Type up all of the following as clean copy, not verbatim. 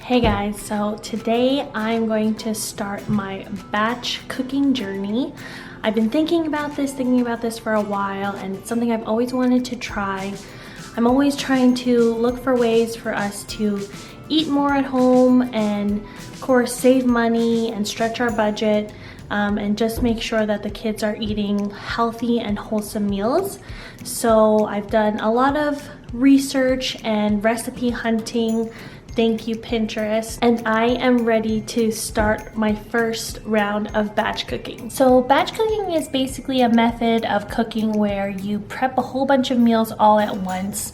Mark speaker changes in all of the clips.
Speaker 1: Hey guys, so today I'm going to start my batch cooking journey. I've been thinking about this for a while, and it's something I've always wanted to try. I'm always trying to look for ways for us to eat more at home and of course save money and stretch our budget, and just make sure that the kids are eating healthy and wholesome meals. So I've done a lot of research and recipe hunting. Thank you, Pinterest. And I am ready to start my first round of batch cooking. So batch cooking is basically a method of cooking where you prep a whole bunch of meals all at once.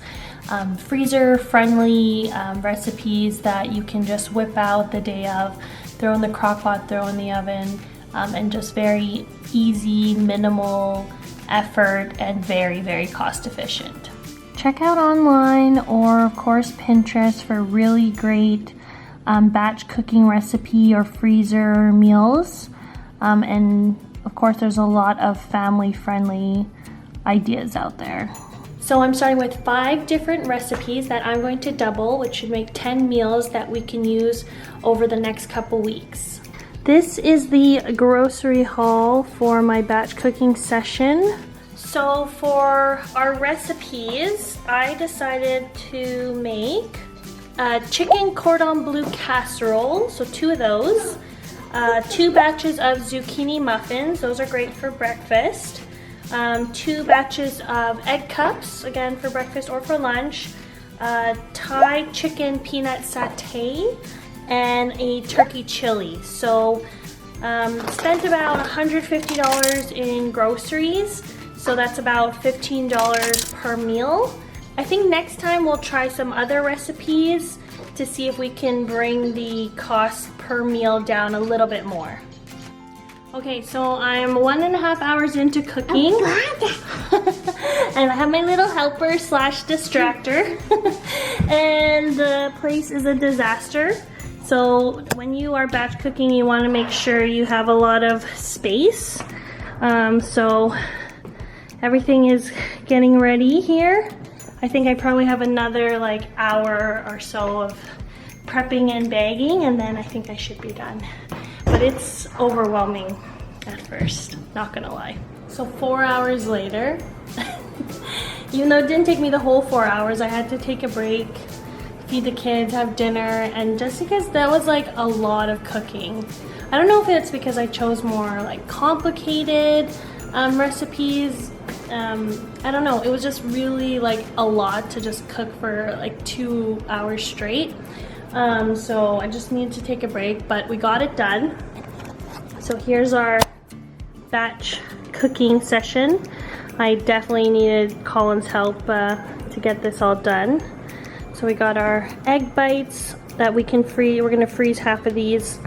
Speaker 1: Freezer friendly recipes that you can just whip out the day of, throw in the crock pot, throw in the oven, and just very easy, minimal effort and very, very cost efficient. Check out online or of course Pinterest for really great batch cooking recipe or freezer meals, and of course there's a lot of family friendly ideas out there. So I'm starting with 5 different recipes that I'm going to double, which should make 10 meals that we can use over the next couple weeks. This is the grocery haul for my batch cooking session. So for our recipes, I decided to make a chicken cordon bleu casserole, so 2 of those, 2 batches of zucchini muffins, those are great for breakfast, 2 batches of egg cups, again for breakfast or for lunch, Thai chicken peanut satay, and a turkey chili. So spent about $150 in groceries. So that's about $15 per meal. I think next time we'll try some other recipes to see if we can bring the cost per meal down a little bit more. Okay, so I'm 1.5 hours into cooking. And I have my little helper slash distractor. And the place is a disaster. So when you are batch cooking, you want to make sure you have a lot of space. So everything is getting ready here. I think I probably have another like hour or so of prepping and bagging, and then I think I should be done. But it's overwhelming at first, not gonna lie. So 4 hours later, even though it didn't take me the whole 4 hours, I had to take a break, feed the kids, have dinner, and just because that was like a lot of cooking. I don't know if it's because I chose more like complicated recipes. I don't know, it was just really like a lot to just cook for like 2 hours straight. So I just needed to take a break, but we got it done. So here's our batch cooking session. I definitely needed Colin's help to get this all done. So we got our egg bites that we can freeze. We're gonna freeze half of these.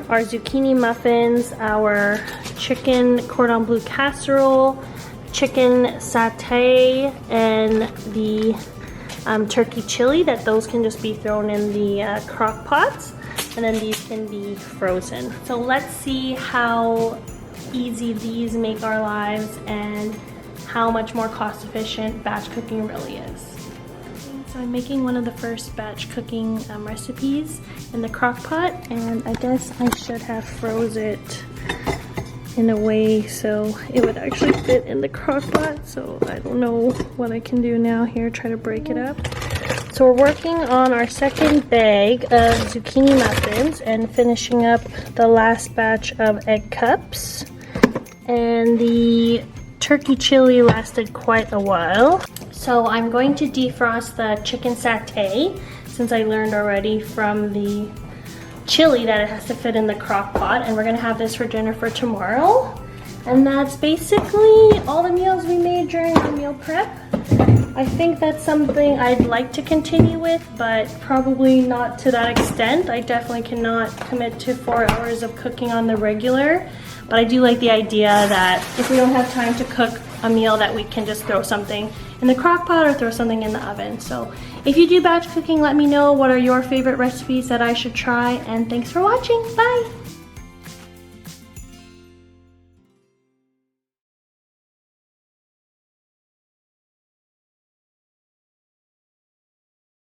Speaker 1: Our zucchini muffins, our chicken cordon bleu casserole, chicken satay, and the turkey chili, that those can just be thrown in the crock pots, and then these can be frozen. So let's see how easy these make our lives and how much more cost efficient batch cooking really is. So I'm making one of the first batch cooking recipes in the crock pot, and I guess I should have froze it in a way so it would actually fit in the crock pot. So I don't know what I can do now here, try to break it up. So we're working on our second bag of zucchini muffins and finishing up the last batch of egg cups. And the turkey chili lasted quite a while. So I'm going to defrost the chicken satay, since I learned already from the chili that it has to fit in the crock pot, and we're gonna have this for dinner for tomorrow. And that's basically all the meals we made during our meal prep. I think that's something I'd like to continue with, but probably not to that extent. I definitely cannot commit to 4 hours of cooking on the regular, but I do like the idea that if we don't have time to cook a meal, that we can just throw something in the crock pot or throw something in the oven. So if you do batch cooking, let me know what are your favorite recipes that I should try, and thanks for watching. Bye!